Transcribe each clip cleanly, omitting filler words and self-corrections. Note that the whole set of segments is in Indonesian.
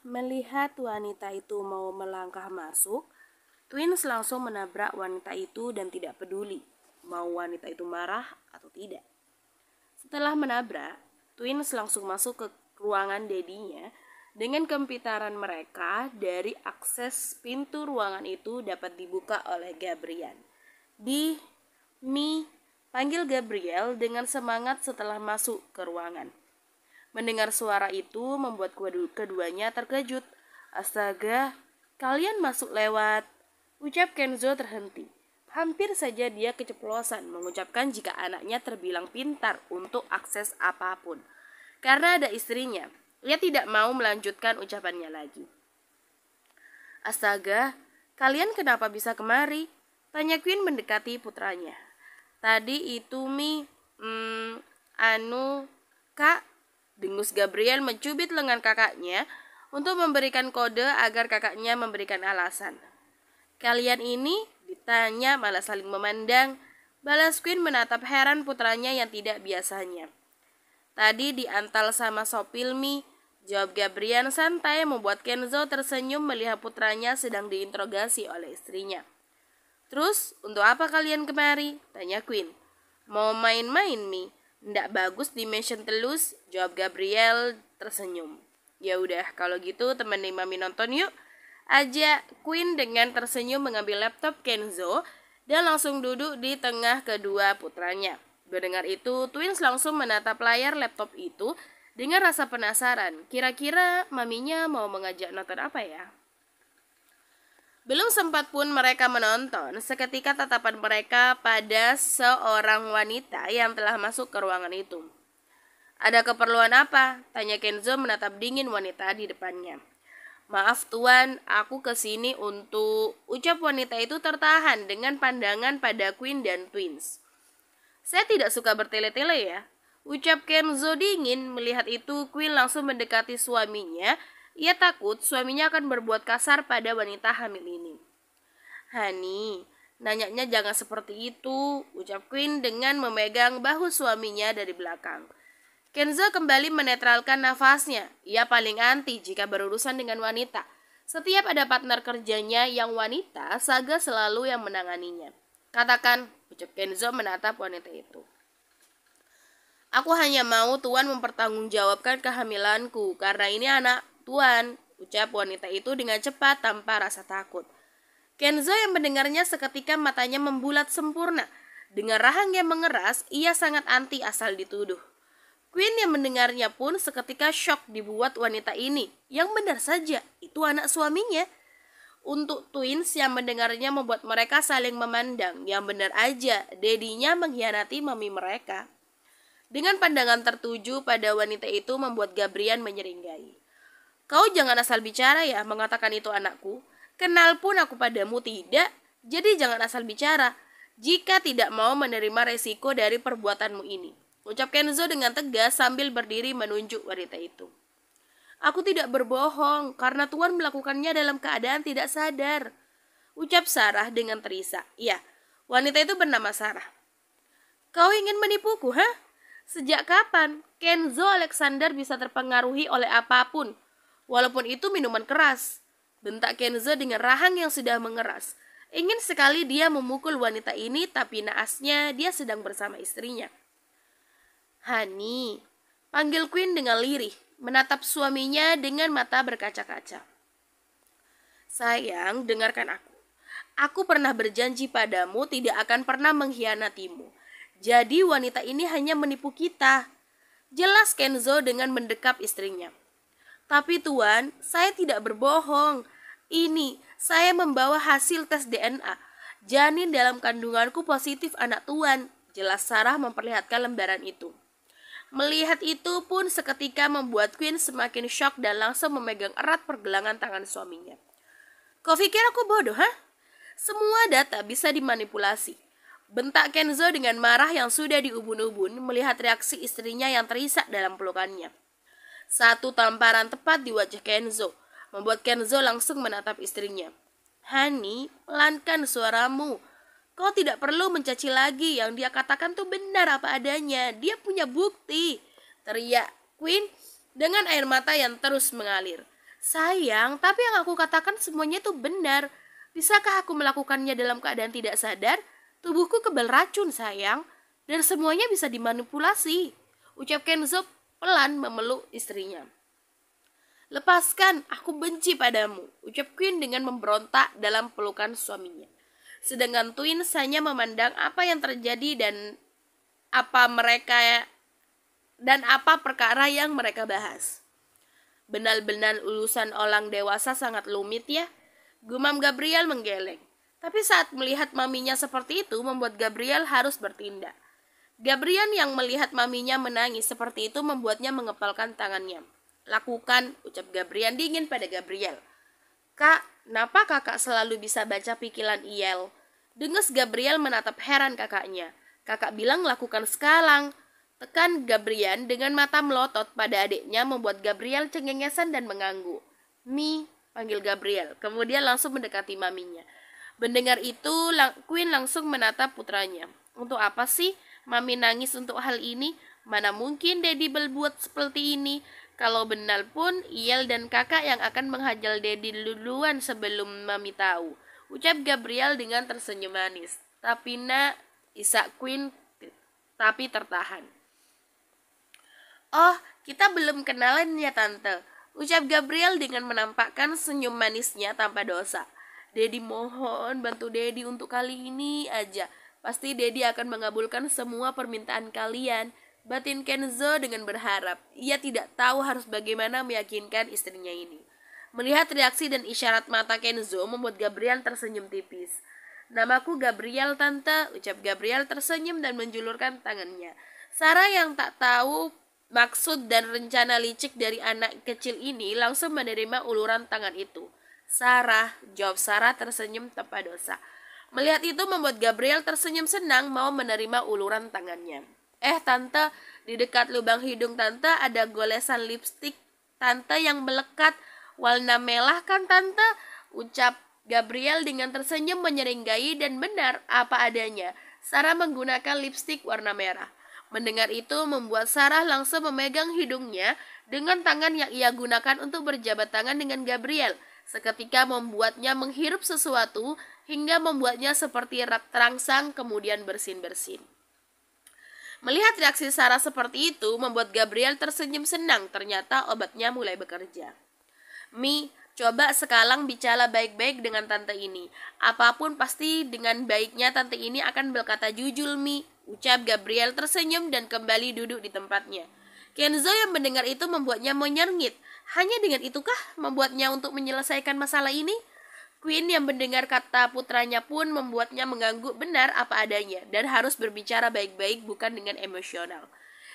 melihat wanita itu mau melangkah masuk, Twins langsung menabrak wanita itu dan tidak peduli mau wanita itu marah atau tidak. Setelah menabrak, Twins langsung masuk ke ruangan dedinya. Dengan kepintaran mereka, dari akses pintu ruangan itu dapat dibuka oleh Gabriel. Mi panggil Gabriel dengan semangat setelah masuk ke ruangan. Mendengar suara itu membuat keduanya terkejut. Astaga, kalian masuk lewat, ucap Kenzo terhenti. Hampir saja dia keceplosan mengucapkan jika anaknya terbilang pintar untuk akses apapun. Karena ada istrinya, ia tidak mau melanjutkan ucapannya lagi. Astaga, kalian kenapa bisa kemari? Tanya Queen mendekati putranya. Tadi itu Kak, dengus Gabriel mencubit lengan kakaknya untuk memberikan kode agar kakaknya memberikan alasan. Kalian ini? Ditanya malah saling memandang. Balas Queen menatap heran putranya yang tidak biasanya. Tadi diantal sama sopil Mi, jawab Gabriel santai membuat Kenzo tersenyum melihat putranya sedang diinterogasi oleh istrinya. Terus, untuk apa kalian kemari? Tanya Queen. Mau main-main Mi? Ndak bagus dimension telus, jawab Gabriel tersenyum. Ya udah, kalau gitu temenin Mami nonton yuk. Ajak Queen dengan tersenyum mengambil laptop Kenzo dan langsung duduk di tengah kedua putranya. Mendengar itu, Twins langsung menatap layar laptop itu dengan rasa penasaran. Kira-kira maminya mau mengajak nonton apa ya? Belum sempat pun mereka menonton, seketika tatapan mereka pada seorang wanita yang telah masuk ke ruangan itu. Ada keperluan apa? Tanya Kenzo menatap dingin wanita di depannya. Maaf tuan, aku kesini untuk, ucap wanita itu tertahan dengan pandangan pada Queen dan Twins. Saya tidak suka bertele-tele ya, ucap Kenzo dingin. Melihat itu, Queen langsung mendekati suaminya. Ia takut suaminya akan berbuat kasar pada wanita hamil ini. Hani, nanyanya jangan seperti itu, ucap Queen dengan memegang bahu suaminya dari belakang. Kenzo kembali menetralkan nafasnya. Ia paling anti jika berurusan dengan wanita. Setiap ada partner kerjanya yang wanita, Saga selalu yang menanganinya. Katakan, ucap Kenzo menatap wanita itu. Aku hanya mau tuan mempertanggungjawabkan kehamilanku, karena ini anak tuan, ucap wanita itu dengan cepat tanpa rasa takut. Kenzo yang mendengarnya seketika matanya membulat sempurna. Dengan rahang yang mengeras, ia sangat anti asal dituduh. Queen yang mendengarnya pun seketika syok dibuat wanita ini. Yang benar saja, itu anak suaminya. Untuk Twins yang mendengarnya membuat mereka saling memandang. Yang benar aja, dedinya mengkhianati mami mereka. Dengan pandangan tertuju pada wanita itu membuat Gabriel menyeringai. Kau jangan asal bicara ya, mengatakan itu anakku. Kenal pun aku padamu tidak, jadi jangan asal bicara. Jika tidak mau menerima resiko dari perbuatanmu ini, ucap Kenzo dengan tegas sambil berdiri menunjuk wanita itu. Aku tidak berbohong, karena Tuan melakukannya dalam keadaan tidak sadar, ucap Sarah dengan terisak. Iya, wanita itu bernama Sarah. Kau ingin menipuku, ha? Sejak kapan Kenzo Alexander bisa terpengaruhi oleh apapun, walaupun itu minuman keras? Bentak Kenzo dengan rahang yang sudah mengeras. Ingin sekali dia memukul wanita ini, tapi naasnya dia sedang bersama istrinya. Hani, panggil Queen dengan lirih, menatap suaminya dengan mata berkaca-kaca. Sayang, dengarkan aku. Aku pernah berjanji padamu tidak akan pernah mengkhianatimu. Jadi wanita ini hanya menipu kita. Jelas Kenzo dengan mendekap istrinya. Tapi Tuan, saya tidak berbohong. Ini, saya membawa hasil tes DNA. Janin dalam kandunganku positif anak Tuan. Jelas Sarah memperlihatkan lembaran itu. Melihat itu pun seketika membuat Queen semakin syok dan langsung memegang erat pergelangan tangan suaminya. Kau pikir aku bodoh, ha? Semua data bisa dimanipulasi. Bentak Kenzo dengan marah yang sudah diubun-ubun melihat reaksi istrinya yang terisak dalam pelukannya. Satu tamparan tepat di wajah Kenzo membuat Kenzo langsung menatap istrinya. Hani, pelankan suaramu. Kau tidak perlu mencaci lagi, yang dia katakan tuh benar apa adanya. Dia punya bukti, teriak Queen dengan air mata yang terus mengalir. Sayang, tapi yang aku katakan semuanya itu benar. Bisakah aku melakukannya dalam keadaan tidak sadar? Tubuhku kebal racun, sayang. Dan semuanya bisa dimanipulasi. Ucap Kenzo pelan memeluk istrinya. Lepaskan, aku benci padamu, ucap Queen dengan memberontak dalam pelukan suaminya. Sedangkan Twins hanya memandang apa yang terjadi dan apa perkara yang mereka bahas. Benar-benar ulusan orang dewasa sangat lumit ya, gumam Gabriel menggeleng. Tapi saat melihat maminya seperti itu membuat Gabriel harus bertindak. Gabriel yang melihat maminya menangis seperti itu membuatnya mengepalkan tangannya. Lakukan, ucap Gabriel dingin pada Gabriel. Kak, kenapa kakak selalu bisa baca pikiran Iel? Dengus Gabriel menatap heran kakaknya. Kakak bilang lakukan sekarang. Tekan Gabriel dengan mata melotot pada adiknya membuat Gabriel cengengesan dan mengganggu. Mi, panggil Gabriel. Kemudian langsung mendekati maminya. Mendengar itu, Queen langsung menatap putranya. Untuk apa sih mami nangis untuk hal ini? Mana mungkin Daddy berbuat seperti ini? Kalau benar pun, Iel dan kakak yang akan menghajar Daddy duluan sebelum mami tahu. Ucap Gabriel dengan tersenyum manis. Tapi nak, isak Queen tapi tertahan. Oh, kita belum kenalan ya tante. Ucap Gabriel dengan menampakkan senyum manisnya tanpa dosa. Daddy mohon bantu Daddy untuk kali ini aja. Pasti Daddy akan mengabulkan semua permintaan kalian. Batin Kenzo dengan berharap. Ia tidak tahu harus bagaimana meyakinkan istrinya ini. Melihat reaksi dan isyarat mata Kenzo membuat Gabriel tersenyum tipis. Namaku Gabriel tante, ucap Gabriel tersenyum dan menjulurkan tangannya. Sarah yang tak tahu maksud dan rencana licik dari anak kecil ini langsung menerima uluran tangan itu. Sarah, jawab Sarah tersenyum tanpa dosa. Melihat itu membuat Gabriel tersenyum senang mau menerima uluran tangannya. Tante, di dekat lubang hidung tante ada golesan lipstik tante yang melekat warna merah kan tante? Ucap Gabriel dengan tersenyum menyeringai dan benar apa adanya. Sarah menggunakan lipstik warna merah. Mendengar itu membuat Sarah langsung memegang hidungnya dengan tangan yang ia gunakan untuk berjabat tangan dengan Gabriel. Seketika membuatnya menghirup sesuatu hingga membuatnya seperti terangsang kemudian bersin-bersin. Melihat reaksi Sarah seperti itu membuat Gabriel tersenyum senang. Ternyata obatnya mulai bekerja. Mi, coba sekarang bicara baik-baik dengan tante ini. Apapun pasti dengan baiknya tante ini akan berkata jujur, Mi. Ucap Gabriel tersenyum dan kembali duduk di tempatnya. Kenzo yang mendengar itu membuatnya menyengit. Hanya dengan itukah membuatnya untuk menyelesaikan masalah ini? Queen yang mendengar kata putranya pun membuatnya mengangguk benar apa adanya dan harus berbicara baik-baik bukan dengan emosional.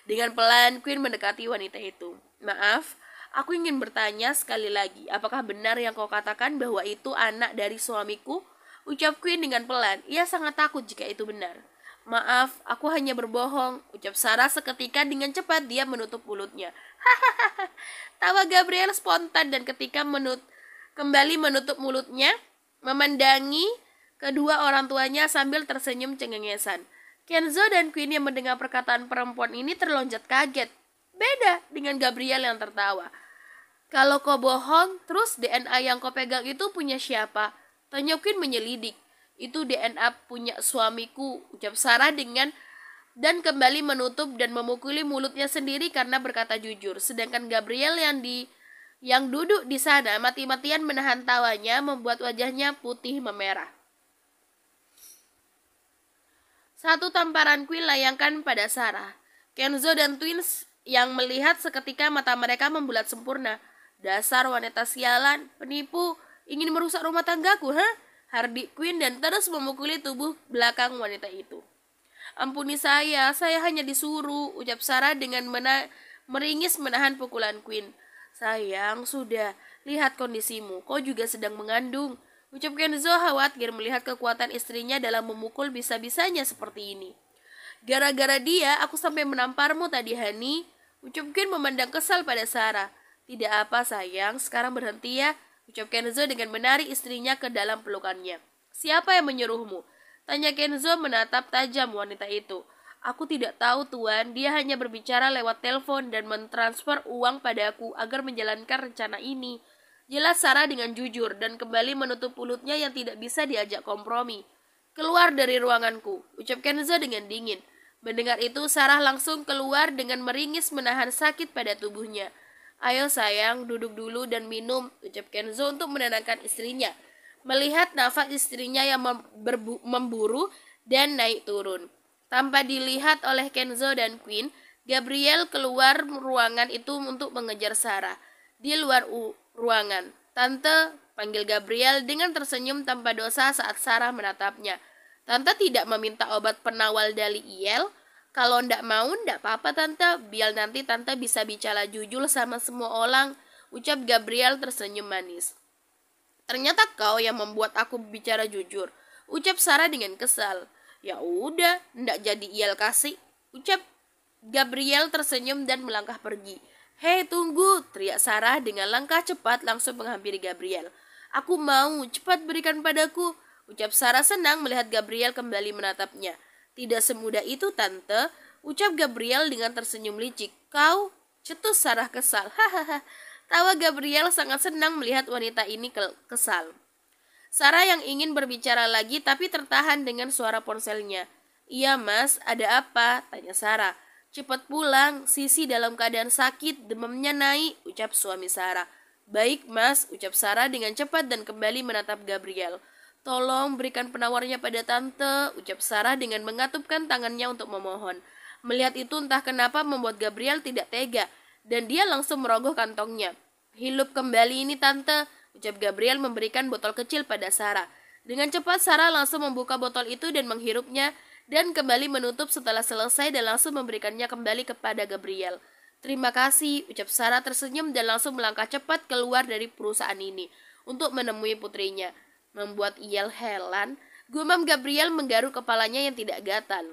Dengan pelan Queen mendekati wanita itu. Maaf, aku ingin bertanya sekali lagi, apakah benar yang kau katakan bahwa itu anak dari suamiku? Ucap Queen dengan pelan. Ia sangat takut jika itu benar. Maaf, aku hanya berbohong, ucap Sarah seketika dengan cepat dia menutup mulutnya. Hahaha. Tawa Gabriel spontan dan ketika kembali menutup mulutnya, memandangi kedua orang tuanya sambil tersenyum cengengesan. Kenzo dan Queen yang mendengar perkataan perempuan ini terlonjak kaget. Beda dengan Gabriel yang tertawa. Kalau kau bohong, terus DNA yang kau pegang itu punya siapa? Tanya Queen menyelidik. Itu DNA punya suamiku, ucap Sarah dan kembali menutup dan memukuli mulutnya sendiri karena berkata jujur. Sedangkan Gabriel yang duduk di sana mati-matian menahan tawanya membuat wajahnya putih memerah. Satu tamparan Queen layangkan pada Sarah. Kenzo dan Twins yang melihat seketika mata mereka membulat sempurna. Dasar wanita sialan, penipu, ingin merusak rumah tanggaku, Hardik Queen dan terus memukuli tubuh belakang wanita itu. Ampuni saya hanya disuruh, ucap Sarah dengan meringis menahan pukulan Queen. Sayang, sudah. Lihat kondisimu. Kau juga sedang mengandung. Ucap Kenzo khawatir melihat kekuatan istrinya dalam memukul bisa-bisanya seperti ini. Gara-gara dia, aku sampai menamparmu tadi, Hani. Ucap Queen memandang kesal pada Sarah. Tidak apa, sayang. Sekarang berhenti ya. Ucap Kenzo dengan menarik istrinya ke dalam pelukannya. Siapa yang menyuruhmu? Tanya Kenzo menatap tajam wanita itu. Aku tidak tahu tuan, dia hanya berbicara lewat telepon dan mentransfer uang padaku agar menjalankan rencana ini. Jelas Sarah dengan jujur dan kembali menutup mulutnya yang tidak bisa diajak kompromi. Keluar dari ruanganku, ucap Kenzo dengan dingin. Mendengar itu, Sarah langsung keluar dengan meringis menahan sakit pada tubuhnya. Ayo sayang, duduk dulu dan minum, ucap Kenzo untuk menenangkan istrinya. Melihat nafas istrinya yang memburu dan naik turun. Tanpa dilihat oleh Kenzo dan Queen, Gabriel keluar ruangan itu untuk mengejar Sarah. Di luar ruangan, Tante panggil Gabriel dengan tersenyum tanpa dosa saat Sarah menatapnya. Tante tidak meminta obat penawar dari Iel. Kalau ndak mau, ndak apa-apa Tante. Biar nanti Tante bisa bicara jujur sama semua orang, ucap Gabriel tersenyum manis. Ternyata kau yang membuat aku bicara jujur, ucap Sarah dengan kesal. Ya udah, ndak jadi Iel kasih, ucap Gabriel tersenyum dan melangkah pergi. Hei tunggu, teriak Sarah dengan langkah cepat langsung menghampiri Gabriel. Aku mau, cepat berikan padaku, ucap Sarah senang melihat Gabriel kembali menatapnya. Tidak semudah itu Tante, ucap Gabriel dengan tersenyum licik. Kau, cetus Sarah kesal. Hahaha. Tawa Gabriel sangat senang melihat wanita ini kesal. Sarah yang ingin berbicara lagi tapi tertahan dengan suara ponselnya. Iya mas, ada apa? Tanya Sarah. Cepat pulang, Sisi dalam keadaan sakit, demamnya naik, ucap suami Sarah. Baik mas, ucap Sarah dengan cepat dan kembali menatap Gabriel. Tolong berikan penawarnya pada tante, ucap Sarah dengan mengatupkan tangannya untuk memohon. Melihat itu entah kenapa membuat Gabriel tidak tega, dan dia langsung merogoh kantongnya. Hidup kembali ini tante, ucap Gabriel memberikan botol kecil pada Sarah. Dengan cepat Sarah langsung membuka botol itu dan menghirupnya, dan kembali menutup setelah selesai dan langsung memberikannya kembali kepada Gabriel. Terima kasih, ucap Sarah tersenyum dan langsung melangkah cepat keluar dari perusahaan ini untuk menemui putrinya. Membuat Iel heran, gumam Gabriel menggaruk kepalanya yang tidak gatal.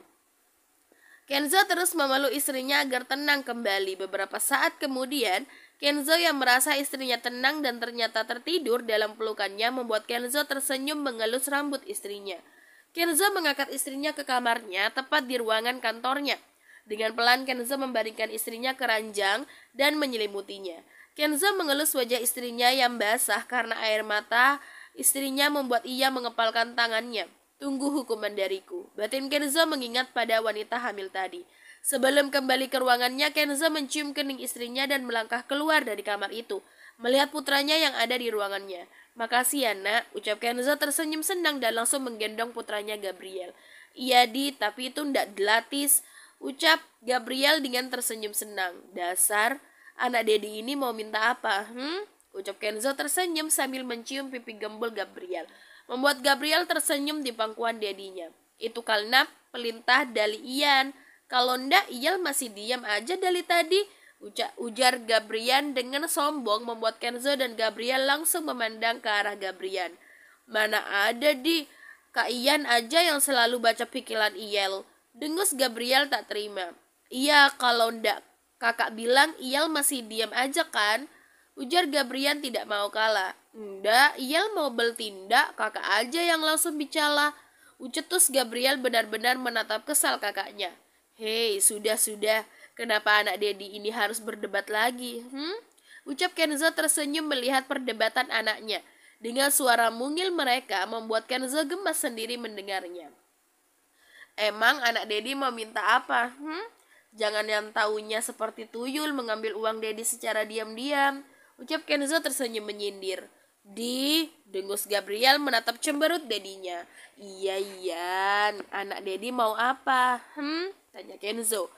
Kenzo terus memeluk istrinya agar tenang kembali. Beberapa saat kemudian, Kenzo yang merasa istrinya tenang dan ternyata tertidur dalam pelukannya membuat Kenzo tersenyum mengelus rambut istrinya. Kenzo mengangkat istrinya ke kamarnya, tepat di ruangan kantornya. Dengan pelan Kenzo membaringkan istrinya ke ranjang dan menyelimutinya. Kenzo mengelus wajah istrinya yang basah karena air mata istrinya membuat ia mengepalkan tangannya. Tunggu hukuman dariku. Batin Kenzo mengingat pada wanita hamil tadi. Sebelum kembali ke ruangannya, Kenzo mencium kening istrinya dan melangkah keluar dari kamar itu, melihat putranya yang ada di ruangannya. Makasih ya nak, ucap Kenzo tersenyum senang dan langsung menggendong putranya Gabriel. Iya di, tapi itu ndak gratis, ucap Gabriel dengan tersenyum senang. Dasar, anak Dedi ini mau minta apa? Ucap Kenzo tersenyum sambil mencium pipi gembul Gabriel. Membuat Gabriel tersenyum di pangkuan Dedinya. Itu karena perintah dari Ian. Kalau ndak, Ian masih diam aja dari tadi, ujar Gabriel dengan sombong membuat Kenzo dan Gabriel langsung memandang ke arah Gabriel. Mana ada di, Kak Ian aja yang selalu baca pikiran Iel. Dengus Gabriel tak terima. Iya, kalau ndak, kakak bilang Iel masih diam aja kan? Ujar Gabriel tidak mau kalah. Ndak, Iel mau bertindak, kakak aja yang langsung bicara. Ucetus Gabriel benar-benar menatap kesal kakaknya. Hei, sudah. Kenapa anak Dedi ini harus berdebat lagi? Ucap Kenzo tersenyum melihat perdebatan anaknya. Dengan suara mungil mereka membuat Kenzo gemas sendiri mendengarnya. Emang anak Dedi mau minta apa? Jangan yang taunya seperti tuyul mengambil uang Dedi secara diam-diam. Ucap Kenzo tersenyum menyindir. Dengus Gabriel menatap cemberut Dedinya. Iya, anak Dedi mau apa? Tanya Kenzo.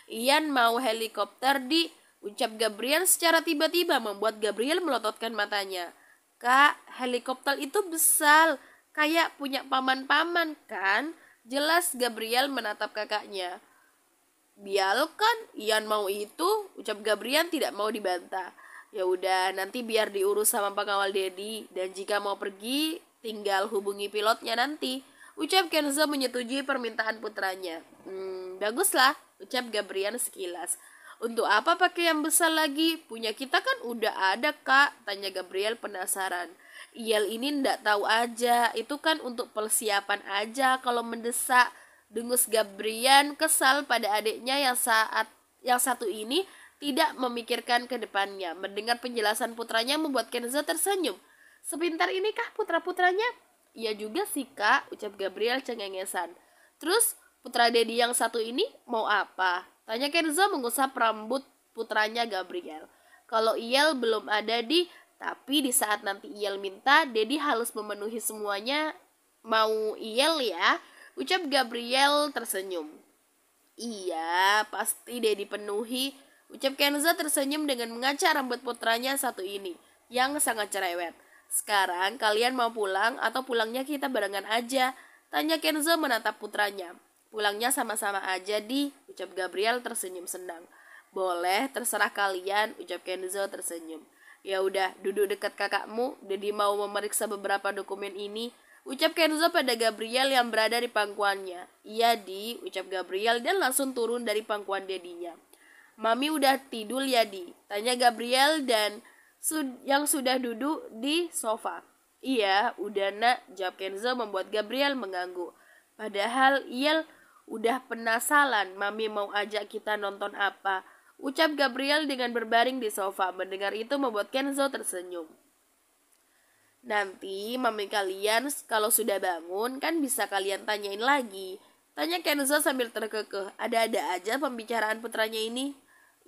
Ian mau helikopter di, ucap Gabriel secara tiba-tiba membuat Gabriel melototkan matanya. Kak, helikopter itu besar, kayak punya paman-paman kan? Jelas Gabriel menatap kakaknya. Biarkan, Ian mau itu, ucap Gabriel tidak mau dibantah. Ya udah, nanti biar diurus sama pengawal Dedi, dan jika mau pergi, tinggal hubungi pilotnya nanti. Ucap Kenzo menyetujui permintaan putranya. Baguslah, ucap Gabriel sekilas. Untuk apa pakai yang besar lagi? Punya kita kan udah ada kak, tanya Gabriel penasaran. Iel ini ndak tahu aja, itu kan untuk persiapan aja kalau mendesak. Dengus Gabriel kesal pada adiknya yang satu ini tidak memikirkan ke depannya. Mendengar penjelasan putranya membuat Kenzo tersenyum. Sepintar inikah putra-putranya? Iya juga sih kak, ucap Gabriel cengengesan. Terus putra Dedi yang satu ini mau apa? Tanya Kenzo mengusap rambut putranya Gabriel. Kalau Iyel belum ada tapi di saat nanti Iyel minta, Dedi harus memenuhi semuanya. Mau Iyel ya? Ucap Gabriel tersenyum. Iya, pasti Dedi penuhi. Ucap Kenzo tersenyum dengan mengacak rambut putranya satu ini, yang sangat cerewet. Sekarang kalian mau pulang atau pulangnya kita barengan aja? Tanya Kenzo menatap putranya. Pulangnya sama-sama aja ucap Gabriel tersenyum senang. Boleh, terserah kalian, ucap Kenzo tersenyum. Ya udah, duduk dekat kakakmu. Dedi mau memeriksa beberapa dokumen ini, ucap Kenzo pada Gabriel yang berada di pangkuannya. Iya ucap Gabriel dan langsung turun dari pangkuan Dedinya. Mami udah tidur ya tanya Gabriel dan yang sudah duduk di sofa. Iya, udah nak, jawab Kenzo membuat Gabriel mengganggu. Padahal Iyel udah penasaran Mami mau ajak kita nonton apa, ucap Gabriel dengan berbaring di sofa. Mendengar itu membuat Kenzo tersenyum. Nanti Mami kalian kalau sudah bangun kan bisa kalian tanyain lagi, tanya Kenzo sambil terkekeh. Ada-ada aja pembicaraan putranya ini.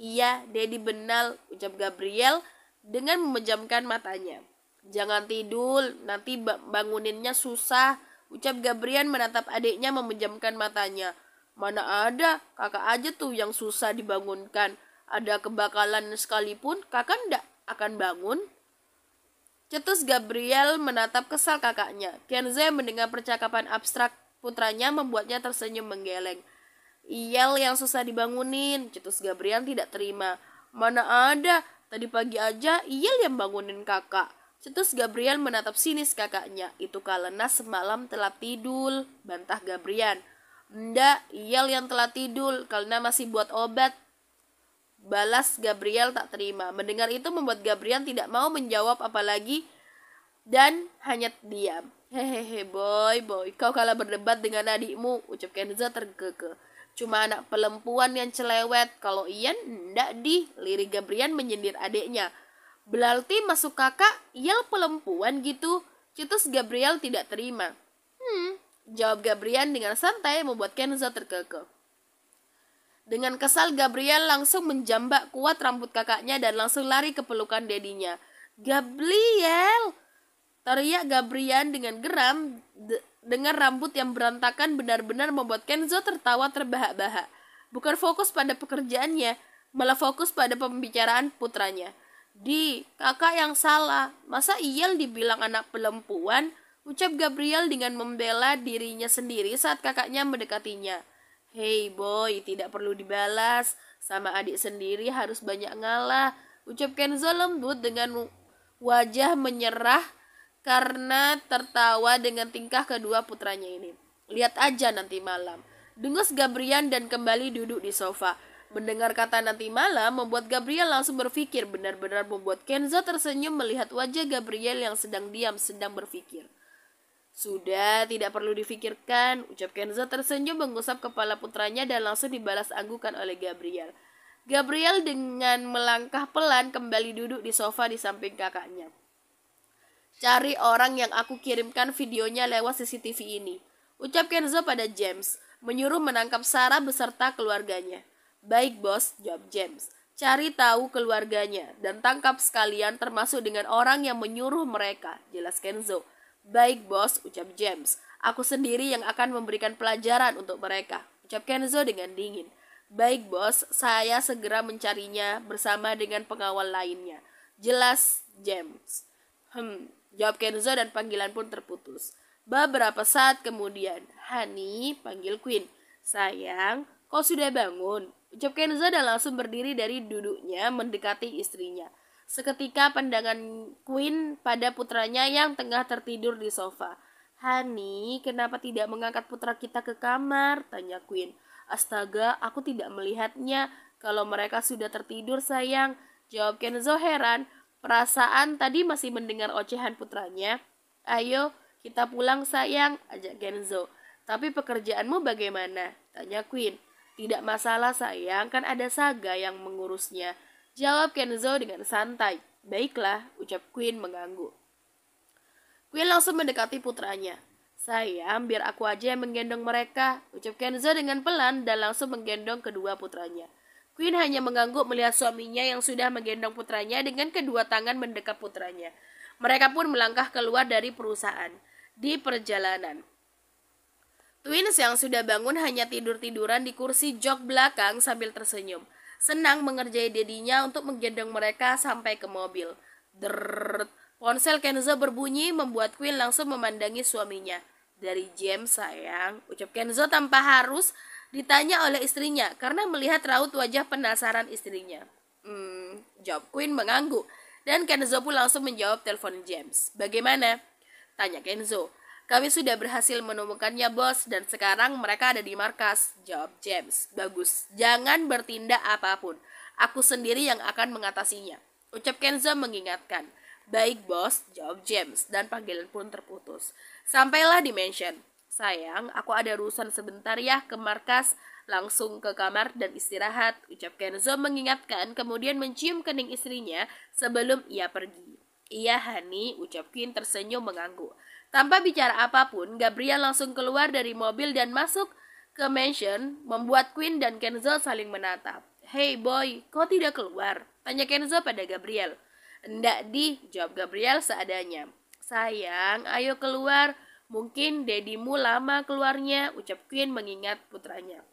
Iya, Dedi benal, ucap Gabriel dengan memejamkan matanya. Jangan tidur, nanti banguninnya susah, ucap Gabriel menatap adiknya memejamkan matanya. Mana ada, kakak aja tuh yang susah dibangunkan. Ada kebakaran sekalipun, kakak ndak akan bangun. Cetus Gabriel menatap kesal kakaknya. Kenzo yang mendengar percakapan abstrak putranya membuatnya tersenyum menggeleng. Iyel yang susah dibangunin, cetus Gabriel tidak terima. Mana ada, tadi pagi aja Iyel yang bangunin kakak. Cetus Gabriel menatap sinis kakaknya. Itu karena semalam telat tidur, bantah Gabriel. Ndak, Iyel yang telat tidur karena masih buat obat, balas Gabriel tak terima. Mendengar itu membuat Gabriel tidak mau menjawab apalagi dan hanya diam. Hehehe boy, kau kalah berdebat dengan adikmu, ucap Kenzo terkekeh. Cuma anak perempuan yang celewet. Kalau Ian, ndak lirik Gabriel menyindir adiknya. Berarti masuk kakak, Iyel perempuan gitu. Cetus Gabriel tidak terima. Jawab Gabriel dengan santai membuat Kenzo terkekeh. Dengan kesal Gabriel langsung menjambak kuat rambut kakaknya dan langsung lari ke pelukan Dedinya. Gabriel! Teriak Gabriel dengan geram. Dengan rambut yang berantakan benar-benar membuat Kenzo tertawa terbahak-bahak. Bukan fokus pada pekerjaannya, malah fokus pada pembicaraan putranya. Kakak yang salah. Masa Iyel dibilang anak perempuan? Ucap Gabriel dengan membela dirinya sendiri saat kakaknya mendekatinya. Hei boy, tidak perlu dibalas. Sama adik sendiri harus banyak ngalah, ucap Kenzo lembut dengan wajah menyerah karena tertawa dengan tingkah kedua putranya ini. Lihat aja nanti malam, dengus Gabriel dan kembali duduk di sofa. Mendengar kata nanti malam membuat Gabriel langsung berpikir. Benar-benar membuat Kenzo tersenyum melihat wajah Gabriel yang sedang diam, sedang berpikir. Sudah, tidak perlu difikirkan, ucap Kenzo tersenyum mengusap kepala putranya dan langsung dibalas anggukan oleh Gabriel. Gabriel dengan melangkah pelan kembali duduk di sofa di samping kakaknya. Cari orang yang aku kirimkan videonya lewat CCTV ini, ucap Kenzo pada James, menyuruh menangkap Sarah beserta keluarganya. Baik bos, jawab James. Cari tahu keluarganya dan tangkap sekalian termasuk dengan orang yang menyuruh mereka, jelas Kenzo. Baik bos, ucap James. Aku sendiri yang akan memberikan pelajaran untuk mereka, ucap Kenzo dengan dingin. Baik bos, saya segera mencarinya bersama dengan pengawal lainnya, jelas James. Jawab Kenzo dan panggilan pun terputus. Beberapa saat kemudian, Honey, panggil Queen. Sayang, kau sudah bangun, ucap Kenzo dan langsung berdiri dari duduknya mendekati istrinya. Seketika pandangan Queen pada putranya yang tengah tertidur di sofa. Honey, kenapa tidak mengangkat putra kita ke kamar? Tanya Queen. Astaga, aku tidak melihatnya. Kalau mereka sudah tertidur sayang, jawab Kenzo heran. Perasaan tadi masih mendengar ocehan putranya. Ayo, kita pulang sayang, ajak Kenzo. Tapi pekerjaanmu bagaimana? Tanya Queen. Tidak masalah sayang, kan ada Saga yang mengurusnya. Jawab Kenzo dengan santai. Baiklah, ucap Queen mengangguk. Queen langsung mendekati putranya. Sayang, biar aku aja yang menggendong mereka, ucap Kenzo dengan pelan dan langsung menggendong kedua putranya. Queen hanya mengangguk melihat suaminya yang sudah menggendong putranya dengan kedua tangan mendekap putranya. Mereka pun melangkah keluar dari perusahaan. Di perjalanan, Twins yang sudah bangun hanya tidur-tiduran di kursi jok belakang sambil tersenyum. Senang mengerjai dedinya untuk menggendong mereka sampai ke mobil. Drrrrt. Ponsel Kenzo berbunyi membuat Queen langsung memandangi suaminya. Dari James sayang, ucap Kenzo tanpa harus ditanya oleh istrinya karena melihat raut wajah penasaran istrinya. Jawab Queen mengangguk. Dan Kenzo pun langsung menjawab telepon James. Bagaimana? Tanya Kenzo. Kami sudah berhasil menemukannya bos dan sekarang mereka ada di markas. Jawab James. Bagus, jangan bertindak apapun. Aku sendiri yang akan mengatasinya. Ucap Kenzo mengingatkan. Baik bos, jawab James dan panggilan pun terputus. Sampailah di mansion. Sayang, aku ada urusan sebentar ya ke markas. Langsung ke kamar dan istirahat, ucap Kenzo mengingatkan kemudian mencium kening istrinya sebelum ia pergi. Iya Hani, ucap Queen tersenyum mengangguk. Tanpa bicara apapun, Gabriel langsung keluar dari mobil dan masuk ke mansion, membuat Queen dan Kenzo saling menatap. Hey boy, kau tidak keluar? Tanya Kenzo pada Gabriel. Enggak di, jawab Gabriel seadanya. Sayang, ayo keluar. Mungkin dedimu lama keluarnya, ucap Queen mengingat putranya.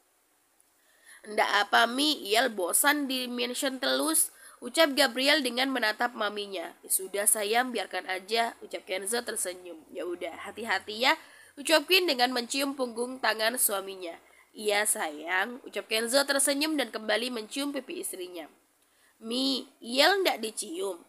Ndak apa Mi, Iel bosan di mansion terus, ucap Gabriel dengan menatap maminya. Sudah sayang, biarkan aja, ucap Kenzo tersenyum. Ya udah, hati-hati ya, ucap Queen dengan mencium punggung tangan suaminya. Iya sayang, ucap Kenzo tersenyum dan kembali mencium pipi istrinya. Mi, Iel ndak dicium,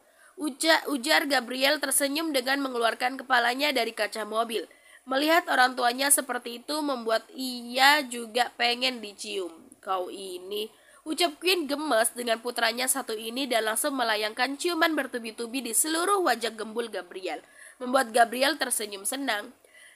ujar Gabriel tersenyum dengan mengeluarkan kepalanya dari kaca mobil. Melihat orang tuanya seperti itu membuat ia juga pengen dicium. Kau ini, ucap Queen gemes dengan putranya satu ini dan langsung melayangkan ciuman bertubi-tubi di seluruh wajah gembul Gabriel. Membuat Gabriel tersenyum senang.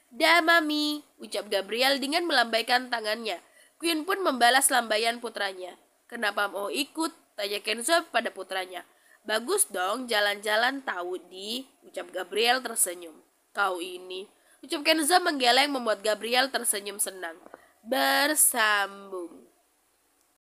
Dah mami, ucap Gabriel dengan melambaikan tangannya. Queen pun membalas lambaian putranya. Kenapa mau ikut? Tanya Kenzo pada putranya. Bagus dong jalan-jalan tahu di, ucap Gabriel tersenyum. Kau ini, ucap Kenzo menggeleng membuat Gabriel tersenyum senang. Bersambung.